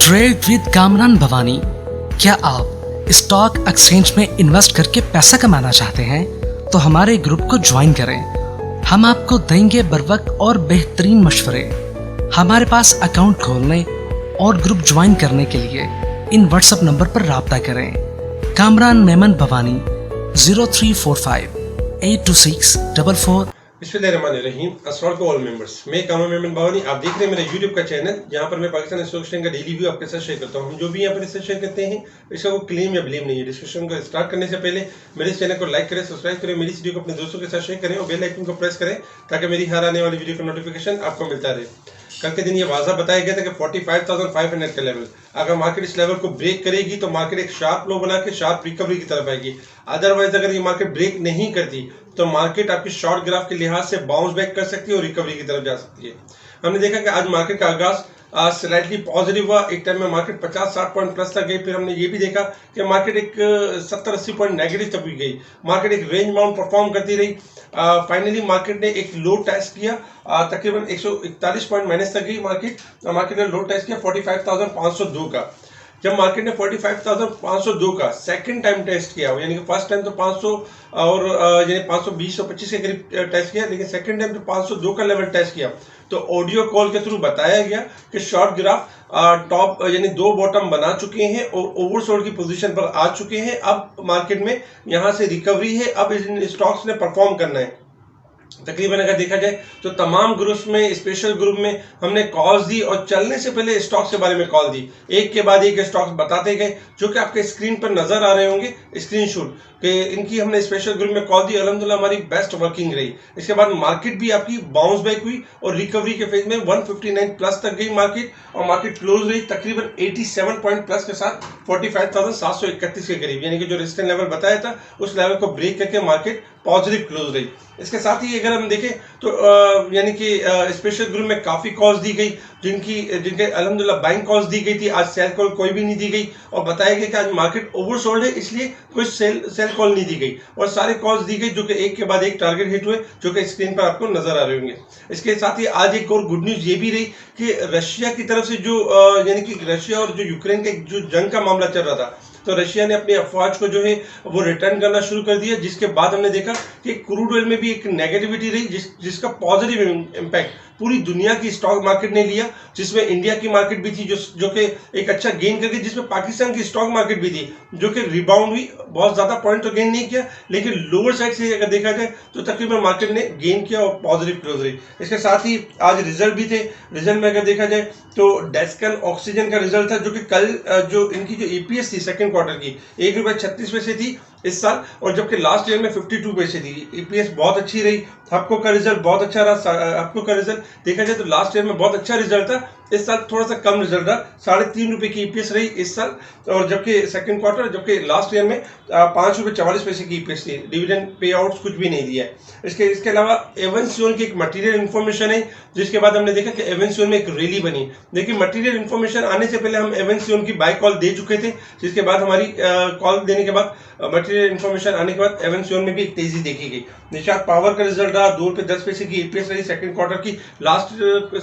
Trade with Kamran Bhavani. क्या आप stock exchange में इन्वेस्ट करके पैसा कमाना चाहते हैं तो हमारे ग्रुप को ज्वाइन करें। हम आपको देंगे बर वक्त और बेहतरीन मशवरे। हमारे पास अकाउंट खोलने और ग्रुप ज्वाइन करने के लिए इन व्हाट्सएप नंबर पर राब्ता करें। कामरान मेमन भवानी 0345 82644। बिस्मिल्लाहिर्रहमानिर्रहीम। अस्सलाम वालेकुम ऑल मेंबर्स। मैं कामरान मेमन भवानी, आप देख रहे हैं मेरा यूट्यूब का चैनल जहां पर मैं पाकिस्तान स्टॉक एक्सचेंज का डेली व्यू आपके साथ शेयर करता हूं। हम जो भी यहाँ पर रिसर्च शेयर करते हैं इसका कोई क्लेम या ब्लेम नहीं है। डिस्कशन को स्टार्ट करने से पहले मेरे चैनल को लाइक करें, सब्सक्राइब करें, मेरी वीडियो को अपने दोस्तों के साथ शेयर करें और बेल आइकन को प्रेस करें ताकि मेरी हर आने वाली वीडियो का नोटिफिकेशन आपको मिलता रहे। कल के दिन ये वाजा बताया गया था कि 45,500 का लेवल, अगर मार्केट इस लेवल को ब्रेक करेगी तो मार्केट एक शार्प लो बना के शार्प रिकवरी की तरफ आएगी। अदरवाइज अगर ये मार्केट ब्रेक नहीं करती तो मार्केट आपकी शॉर्ट ग्राफ के लिहाज से बाउंस बैक कर सकती है और रिकवरी की तरफ जा सकती है। हमने देखा कि आज मार्केट का आगाज स्लाइटली पॉजिटिव हुआ। एक टाइम में मार्केट 50-60 पॉइंट प्लस तक गई। फिर हमने ये भी देखा कि मार्केट एक 70-80 पॉइंट नेगेटिव तक भी गई। मार्केट एक रेंज बाउंड परफॉर्म करती रही। फाइनली मार्केट ने एक लो टेस्ट किया, तकरीबन 141 पॉइंट माइनस तक गई मार्केट ने लो टेस्ट किया 45,502 का। जब मार्केट ने 45,502 का सेकंड टाइम टेस्ट किया, यानी कि फर्स्ट टाइम तो 500 और यानी 520 और 25 के करीब टेस्ट किया, लेकिन सेकंड टाइम तो 502 का लेवल टेस्ट किया तो ऑडियो कॉल के थ्रू बताया गया कि शॉर्ट ग्राफ टॉप यानी दो बॉटम बना चुके हैं और ओवरसोल्ड की पोजीशन पर आ चुके हैं। अब मार्केट में यहां से रिकवरी है, अब इन स्टॉक्स ने परफॉर्म करना है। तकरीबन अगर देखा जाए तो तमाम ग्रुप्स में, स्पेशल ग्रुप में हमने कॉल्स दी और चलने से पहले स्टॉक्स के बारे में कॉल दी। एक के बाद एक स्टॉक्स बताते गए जो कि आपके स्क्रीन पर नजर आ रहे होंगे स्क्रीनशॉट कि इनकी हमने स्पेशल ग्रुप में कॉल दी। अल्हम्दुलिल्लाह हमारी बेस्ट वर्किंग रही। इसके बाद मार्केट भी आपकी बाउंस बैक हुई और रिकवरी के फेज में 159 प्लस तक गई मार्केट और मार्केट क्लोज रही तकरीबन 87 पॉइंट प्लस के साथ 45,731 के करीब, यानी कि जो रेजिस्टेंस लेवल बताया था उस लेवल को ब्रेक करके मार्केट पॉजिटिव क्लोज रही। इसके साथ ही अगर हम देखें तो यानी कि स्पेशल ग्रुप में काफी कॉल्स दी गई जिनके अल्हम्दुलिल्लाह बाइंग कॉल्स दी गई थी। आज सेल कॉल कोई भी नहीं दी गई और बताया गया कि आज मार्केट ओवरसोल्ड है, इसलिए कोई सेल कॉल नहीं दी गई और सारे कॉल्स दी गई जो कि एक के बाद एक टारगेट हिट हुए जो कि स्क्रीन पर आपको नजर आ रहे होंगे। इसके साथ ही आज एक और गुड न्यूज ये भी रही कि रशिया की तरफ से जो यानी कि रशिया और जो यूक्रेन के जो जंग का मामला चल रहा था तो रशिया ने अपनी अफवाज को जो है वो रिटर्न करना शुरू कर दिया, जिसके बाद हमने देखा कि क्रूड ऑयल में भी एक नेगेटिविटी रही जिसका पॉजिटिव इम्पैक्ट पूरी दुनिया की स्टॉक मार्केट ने लिया, जिसमें इंडिया की मार्केट भी थी जो कि एक अच्छा गेन कर गई, जिसमें पाकिस्तान की स्टॉक मार्केट भी थी जो कि रिबाउंड हुई। बहुत ज्यादा पॉइंट तो गेन नहीं किया लेकिन लोअर साइड से अगर देखा जाए तो तकरीबन मार्केट ने गेन किया और पॉजिटिव क्लोज रही। इसके साथ ही आज रिजल्ट भी थे। रिजल्ट में अगर देखा जाए तो डेस्कन ऑक्सीजन का रिजल्ट था जो कि कल जो इनकी जो ईपीएस थी सेकंड क्वार्टर की ₹1.36 थी इस साल, और जबकि लास्ट ईयर में 52 पैसे थी। ईपीएस बहुत अच्छी रही। हपको का रिजल्ट बहुत अच्छा रहा। हपको का रिजल्ट देखा जाए तो लास्ट ईयर में बहुत अच्छा रिजल्ट था, इस साल थोड़ा सा कम रिजल्ट रहा। ₹3.5 की ईपीएस रही इस साल, और जबकि सेकंड क्वार्टर जबकि लास्ट ईयर में ₹5.44 की ईपीएस थी। डिविडेंड पे आउट कुछ भी नहीं दिया है। इसके अलावा एवंसियोन की एक मटेरियल इन्फॉर्मेशन है, जिसके बाद हमने देखा कि एवंसियोन में एक रैली बनी। देखिए मटेरियल इन्फॉर्मेशन आने से पहले हम एवंसियोन की बाय कॉल दे चुके थे, जिसके बाद हमारी कॉल देने के बाद मटेरियल इन्फॉर्मेशन आने के बाद एवंसियोन में भी एक तेजी देखी गई। निषाद पावर का रिजल्ट रहा, ₹2.10 की ईपीएस रही सेकंड क्वार्टर की। लास्ट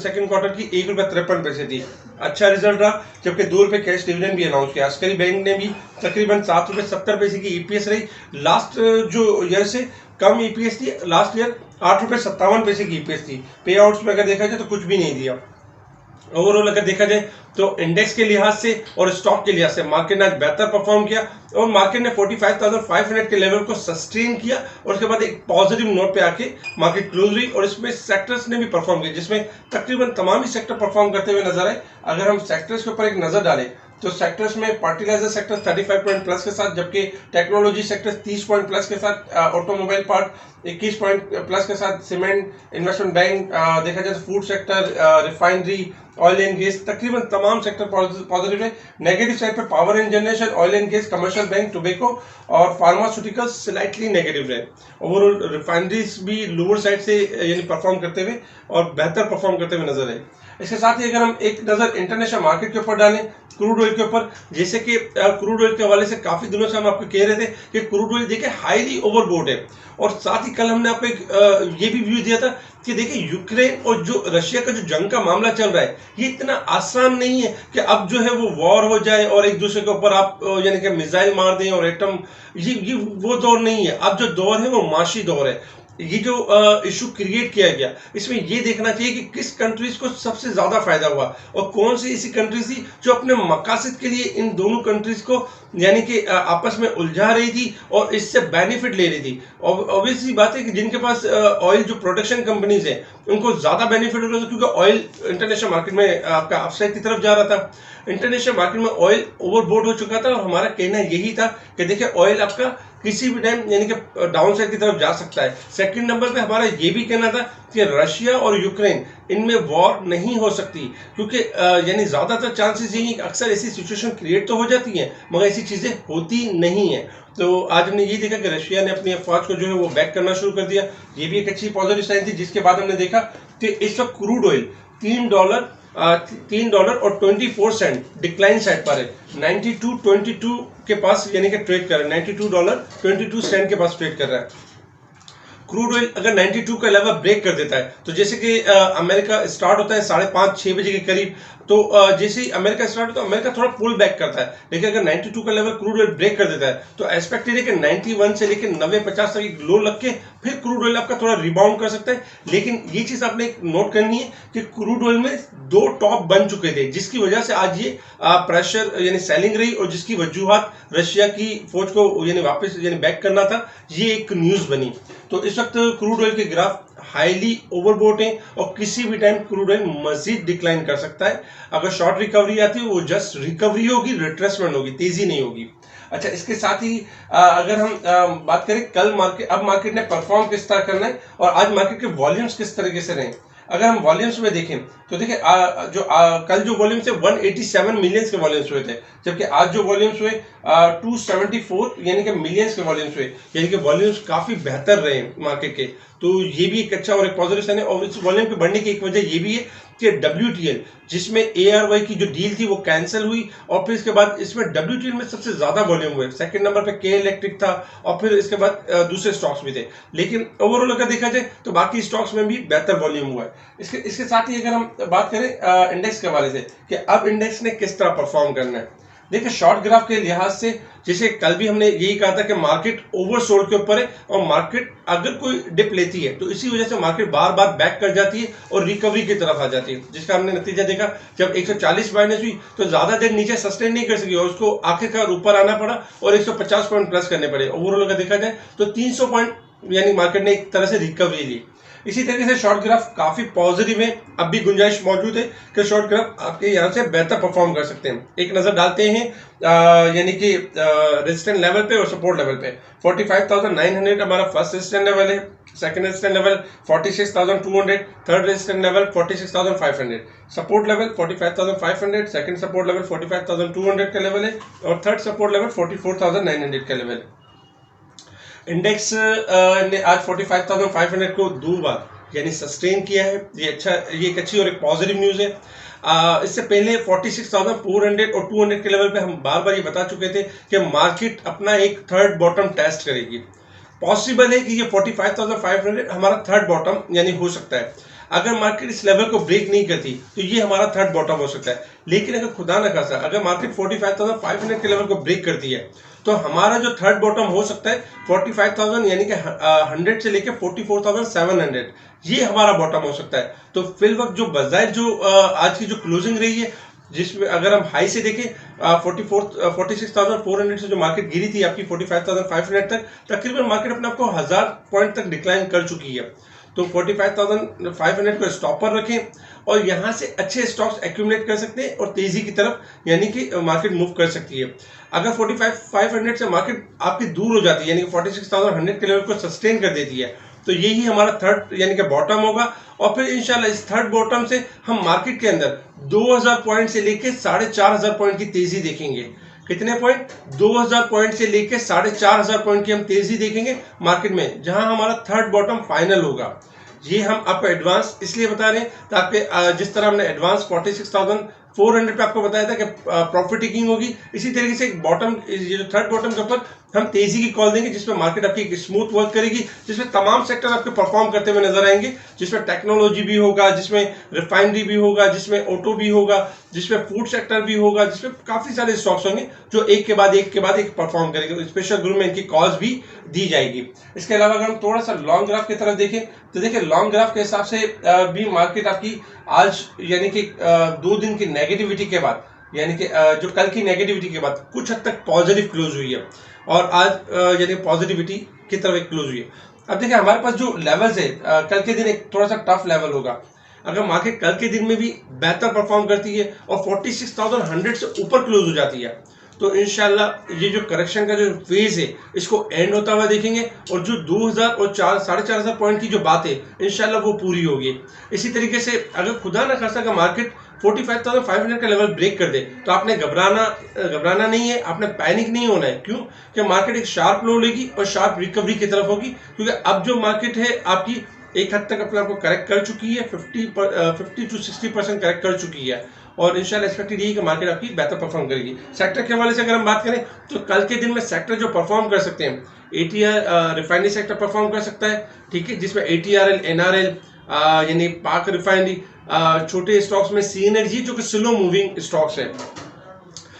सेकंड क्वार्टर की ₹1.53 थी। अच्छा रिजल्ट रहा, जबकि ₹2 कैश डिविडेंड भी अनाउंस किया। अस्करी बैंक ने भी तकरीबन ₹7.70 की ईपीएस रही। लास्ट जो ईयर से कम ईपीएस थी, लास्ट ईयर ₹8.57 की ईपीएस थी। पे आउट्स में अगर देखा जाए तो कुछ भी नहीं दिया। ओवरऑल अगर देखा जाए तो इंडेक्स के लिहाज से और स्टॉक के लिहाज से मार्केट ने आज बेहतर परफॉर्म किया और मार्केट ने 45,500 के लेवल को सस्टेन किया और उसके बाद एक पॉजिटिव नोट पे आके मार्केट क्लोज हुई। और इसमें सेक्टर्स ने भी परफॉर्म किया, जिसमें तकरीबन तमाम ही सेक्टर परफॉर्म करते हुए नजर आए। अगर हम सेक्टर्स के ऊपर एक नजर डालें तो सेक्टर्स में फर्टिलाइजर सेक्टर 35 पॉइंट प्लस के साथ, जबकि टेक्नोलॉजी सेक्टर 30 पॉइंट प्लस के साथ, ऑटोमोबाइल पार्ट 21 पॉइंट प्लस के साथ, सीमेंट, इन्वेस्टमेंट बैंक, देखा जाए तो food sector, refinery, oil and gas, तकरीबन तमाम सेक्टर पॉजिटिव है। नेगेटिव साइड पर power and generation, oil and gas, commercial bank, tobacco और फार्मास्यूटिकल्स स्लाइटली नेगेटिव रहे। ओवरऑल रिफाइनरीज भी लोअर साइड से यानी परफॉर्म करते हुए और बेहतर परफॉर्म करते हुए नजर आए। इसके साथ ही अगर हम एक नजर इंटरनेशनल मार्केट के ऊपर डालें, क्रूड ऑयल के ऊपर, जैसे कि क्रूड ऑयल के हवाले से काफी दिनों से हम आपको कह रहे थे कि क्रूड ऑयल देखिए हाईली ओवरबोट है, और साथ ही कल हमने आपको एक ये भी व्यू दिया था कि देखिए यूक्रेन और जो रशिया का जो जंग का मामला चल रहा है ये इतना आसान नहीं है कि अब जो है वो वॉर हो जाए और एक दूसरे के ऊपर आप यानी कि मिसाइल मार दें और एटम, ये वो दौर नहीं है। अब जो दौर है वो माशी दौर है। ये जो इशू क्रिएट किया गया इसमें ये देखना चाहिए कि किस कंट्रीज को सबसे ज्यादा फायदा हुआ और कौन सी ऐसी कंट्रीज थी जो अपने मकासद के लिए इन दोनों कंट्रीज को यानी कि आपस में उलझा रही थी और इससे बेनिफिट ले रही थी। ऑब्वियसली बात है कि जिनके पास ऑयल जो प्रोडक्शन कंपनीज है उनको ज्यादा बेनिफिट हो रहा था क्योंकि ऑयल इंटरनेशनल मार्केट में आपका अपसाइड की तरफ जा रहा था। इंटरनेशनल मार्केट में ऑयल ओवरबोर्ड हो चुका था और हमारा कहना यही था कि देखिए ऑयल आपका किसी भी टाइम यानी कि डाउन साइड की तरफ जा सकता है। सेकंड नंबर पे हमारा ये भी कहना था कि रशिया और यूक्रेन इनमें वॉर नहीं हो सकती क्योंकि यानी ज्यादातर चांसेस यही अक्सर ऐसी सिचुएशन क्रिएट तो हो जाती हैं मगर ऐसी चीजें होती नहीं है। तो आज हमने ये देखा कि रशिया ने अपनी अफवाज को जो है वो बैक करना शुरू कर दिया। ये भी एक अच्छी पॉजिटिव साइन थी जिसके बाद हमने देखा कि इस वक्त क्रूड ऑयल $3 और 24 सेंट डिक्लाइन साइड पर है। 92.22 के पास यानी कि ट्रेड कर रहा है, $92.22 के पास ट्रेड कर रहा है। क्रूड ऑयल अगर 92 का लेवल ब्रेक कर देता है तो जैसे कि अमेरिका स्टार्ट होता है 5:30-6 बजे के करीब, तो जैसे ही अमेरिका स्टार्ट होता है अमेरिका थोड़ा पुल बैक करता है। लेकिन अगर 92 का लेवल क्रूड ऑयल ब्रेक कर देता है तो एक्सपेक्टेड है कि 91 से लेकर 90-50 तक एक लो लग के फिर क्रूड ऑयल आपका थोड़ा रिबाउंड कर सकता है। लेकिन ये चीज आपने नोट करनी है कि क्रूड ऑयल में 2 टॉप बन चुके थे जिसकी वजह से आज ये प्रेशर यानी सेलिंग रही और जिसकी वजूहत रशिया की फौज को यानी वापस यानी बैक करना था, ये एक न्यूज बनी। तो इस वक्त क्रूड ऑयल के ग्राफ हाईली ओवरबोट है और किसी भी टाइम क्रूड ऑयल मजीद डिक्लाइन कर सकता है। अगर शॉर्ट रिकवरी आती है वो जस्ट रिकवरी होगी, रिट्रेसमेंट होगी, तेजी नहीं होगी। अच्छा, इसके साथ ही अगर हम बात करें कल मार्केट, अब मार्केट ने परफॉर्म किस तरह करना है और आज मार्केट के वॉल्यूम्स किस तरीके से रहे। अगर हम वॉल्यूम्स में देखें तो देखिए कल जो वॉल्यूम्स थे 187 मिलियंस के वॉल्यूम्स हुए थे, जबकि आज जो वॉल्यूम्स हुए 274 यानी कि मिलियंस के वॉल्यूम्स हुए, यानी कि वॉल्यूम्स काफी बेहतर रहे मार्केट के। तो ये भी एक अच्छा और एक पॉजिटिव साइन है। और इस वॉल्यूम के बढ़ने की एक वजह ये भी है कि WTL जिसमें ARY की जो डील थी वो कैंसिल हुई और फिर इसके बाद इसमें WTL में सबसे ज्यादा वॉल्यूम हुए। सेकंड नंबर पे K इलेक्ट्रिक था और फिर इसके बाद दूसरे स्टॉक्स भी थे। लेकिन ओवरऑल अगर देखा जाए तो बाकी स्टॉक्स में भी बेहतर वॉल्यूम हुआ है। इसके साथ ही अगर हम बात करें इंडेक्स के हवाले से कि अब इंडेक्स ने किस तरह परफॉर्म करना है, देखिए शॉर्ट ग्राफ के लिहाज से जैसे कल भी हमने यही कहा था कि मार्केट ओवरसोल्ड के ऊपर है और मार्केट अगर कोई डिप लेती है तो इसी वजह से मार्केट बार बार बैक कर जाती है और रिकवरी की तरफ आ जाती है, जिसका हमने नतीजा देखा जब 140 माइनस हुई तो ज्यादा देर नीचे सस्टेन नहीं कर सकी और उसको आखिरकार ऊपर आना पड़ा और 150 पॉइंट प्लस करने पड़े। ओवरऑल अगर देखा जाए तो 300 पॉइंट यानी मार्केट ने एक तरह से रिकवरी ली। इसी तरीके से शॉर्ट ग्राफ काफी पॉजिटिव है, अब भी गुंजाइश मौजूद है कि शॉर्ट ग्राफ आपके यहाँ से बेहतर परफॉर्म कर सकते हैं। एक नजर डालते हैं यानी कि रेजिस्टेंस लेवल पे और सपोर्ट लेवल पे। 45,900 हमारा फर्स्ट रेजिस्टेंस लेवल है, second resistance level 46,200, third resistance level 46,500, support level 45,500, second support level 45,200 का लेवल है और थर्ड सपोर्ट लेवल 44,900 का लेवल है। इंडेक्स ने आज 45,500 को 2 बार यानी सस्टेन किया है। ये एक अच्छी और एक पॉजिटिव न्यूज है। इससे पहले 46,400 और 200 के लेवल पे हम बार बार ये बता चुके थे कि मार्केट अपना एक थर्ड बॉटम टेस्ट करेगी। पॉसिबल है कि ये 45,500 हमारा थर्ड बॉटम यानी हो सकता है। अगर मार्केट इस लेवल को ब्रेक नहीं करती तो ये हमारा थर्ड बॉटम हो सकता है। लेकिन अगर खुदा न खासा अगर मार्केट 45,500 के लेवल को ब्रेक करती है तो हमारा जो थर्ड बॉटम हो सकता है 45,000 यानी कि 100 से लेकर 44,700, ये हमारा बॉटम हो सकता है। तो फिल वक्त जो बाजार जो आज की जो क्लोजिंग रही है जिसमें अगर हम हाई से देखें 46,400 से जो मार्केट गिरी थी आपकी 45,500 तक, तकरीबन मार्केट अपने आप को 1000 पॉइंट तक डिक्लाइन कर चुकी है। तो 45,500 को स्टॉप पर रखें और यहां से अच्छे स्टॉक्स एक्यूमुलेट कर सकते हैं और तेजी की तरफ यानी कि मार्केट मूव कर सकती है। अगर 45,500 से मार्केट आपकी दूर हो जाती है यानी कि 46,100 के लेवल को सस्टेन कर देती है तो यही हमारा थर्ड यानी कि बॉटम होगा और फिर इंशाल्लाह इस थर्ड बॉटम से हम मार्केट के अंदर 2000 पॉइंट से लेकर 4,500 पॉइंट की तेजी देखेंगे। कितने पॉइंट? 2000 पॉइंट से लेकर 4,500 पॉइंट की हम तेजी देखेंगे मार्केट में, जहां हमारा थर्ड बॉटम फाइनल होगा। ये हम आपको एडवांस इसलिए बता रहे हैं ताकि जिस तरह हमने एडवांस 46,400 पे आपको बताया था कि प्रॉफिट टेकिंग होगी, इसी तरीके से बॉटम ये जो थर्ड बॉटम के ऊपर हम तेजी की कॉल देंगे जिसमें मार्केट आपकी स्मूथ वर्क करेगी, जिसमें तमाम सेक्टर आपके परफॉर्म करते हुए नजर आएंगे, जिसमें टेक्नोलॉजी भी होगा, जिसमें रिफाइनरी भी होगा, जिसमें ऑटो भी होगा, जिसमें फूड सेक्टर भी होगा, जिसमें काफी सारे स्टॉक्स होंगे जो एक के बाद एक परफॉर्म करेंगे। स्पेशल ग्रुप में इनकी कॉल्स भी दी जाएगी। इसके अलावा अगर हम थोड़ा सा लॉन्ग ग्राफ की तरफ देखें तो देखिए लॉन्ग ग्राफ के हिसाब से भी मार्केट आपकी आज यानी कि 2 दिन की नेगेटिविटी के बाद, यानी कि जो कल की नेगेटिविटी के बाद कुछ हद तक पॉजिटिव क्लोज हुई है और आज यानी पॉजिटिविटी की तरफ एक क्लोज हुई है। अब देखिए हमारे पास जो लेवल्स है, कल के दिन एक थोड़ा सा टफ लेवल होगा। अगर मार्केट कल के दिन में भी बेहतर परफॉर्म करती है और 46,100 से ऊपर क्लोज हो जाती है तो इंशाल्लाह ये जो करेक्शन का जो फेज है इसको एंड होता हुआ देखेंगे और जो 2000 और 4,500 पॉइंट की जो बात है इंशाल्लाह वो पूरी होगी। इसी तरीके से अगर खुदा न खासा का मार्केट 45,500 का लेवल ब्रेक कर दे तो आपने घबराना नहीं है, आपने पैनिक नहीं होना है। क्यों? कि मार्केट एक शार्प लो लेगी और शार्प रिकवरी की तरफ होगी, क्योंकि अब जो मार्केट है आपकी एक हद तक अपने आपको करेक्ट कर चुकी है, 50 to 60% करेक्ट कर चुकी है और इंशाल्लाह एक्सपेक्टेड यही कि मार्केट आपकी बेहतर परफॉर्म करेगी। सेक्टर के हवाले से अगर हम बात करें तो कल के दिन में सेक्टर जो परफॉर्म कर सकते हैं, ATR रिफाइनरी सेक्टर परफॉर्म कर सकता है, ठीक है, जिसमें ATRL, NRL यानी पाक रिफाइनरी, छोटे स्टॉक्स में सी एनर्जी जो कि स्लो मूविंग स्टॉक्स है।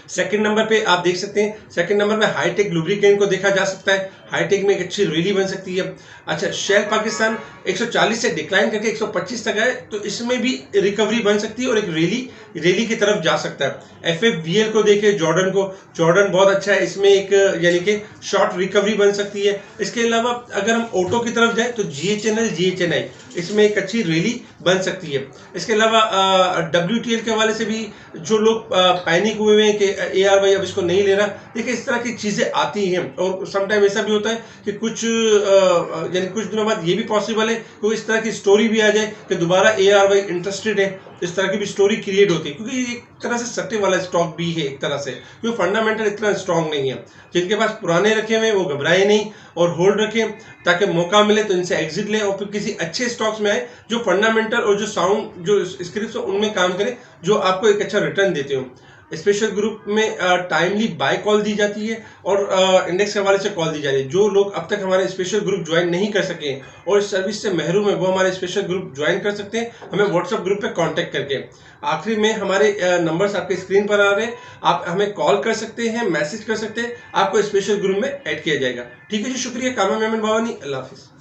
सेकंड नंबर पे आप देख सकते हैं, सेकंड नंबर में हाईटेक लुब्रिकेंट को देखा जा सकता है, हाईटेक में एक अच्छी रैली बन सकती है। अच्छा, शेल पाकिस्तान 140 से डिक्लाइन करके 125 तक आए तो इसमें भी रिकवरी बन सकती है और एक रैली की तरफ जा सकता है। FFVL को देखे, जॉर्डन बहुत अच्छा है, इसमें एक यानी कि शॉर्ट रिकवरी बन सकती है। इसके अलावा अगर हम ऑटो की तरफ जाए तो GHNI इसमें एक अच्छी रैली बन सकती है। इसके अलावा WTL के हवाले से भी जो लोग पैनिक हुए हैं कि ARY अब इसको नहीं लेना, देखिए इस तरह की चीजें आती हैं और समटाइम ऐसा भी होता है कि कुछ दिनों बाद ये भी पॉसिबल है कि इस तरह की स्टोरी भी आ जाए कि दोबारा ARY इंटरेस्टेड है, इस तरह की भी स्टोरी क्रिएट होती है, क्योंकि एक तरह से सट्टे वाला स्टॉक भी है एक तरह से, क्योंकि फंडामेंटल इतना स्ट्रांग नहीं है। जिनके पास पुराने रखे हुए वो घबराए नहीं और होल्ड रखें ताकि मौका मिले तो इनसे एग्जिट लें और फिर किसी अच्छे स्टॉक्स में आए जो फंडामेंटल और जो साउंड जो स्क्रिप्ट उनमें काम करें जो आपको एक अच्छा रिटर्न देते हो। स्पेशल ग्रुप में टाइमली बाय कॉल दी जाती है और इंडेक्स के हवाले से कॉल दी जाती है। जो लोग अब तक हमारे स्पेशल ग्रुप ज्वाइन नहीं कर सके और इस सर्विस से महरूम है वो हमारे स्पेशल ग्रुप ज्वाइन कर सकते हैं हमें व्हाट्सएप ग्रुप पे कांटेक्ट करके। आखिरी में हमारे नंबर्स आपके स्क्रीन पर आ रहे हैं, आप हमें कॉल कर सकते हैं, मैसेज कर सकते हैं, आपको स्पेशल ग्रुप में ऐड किया जाएगा। ठीक है जी, शुक्रिया। कामा मेमन बावानी, अल्लाह हाफिज़।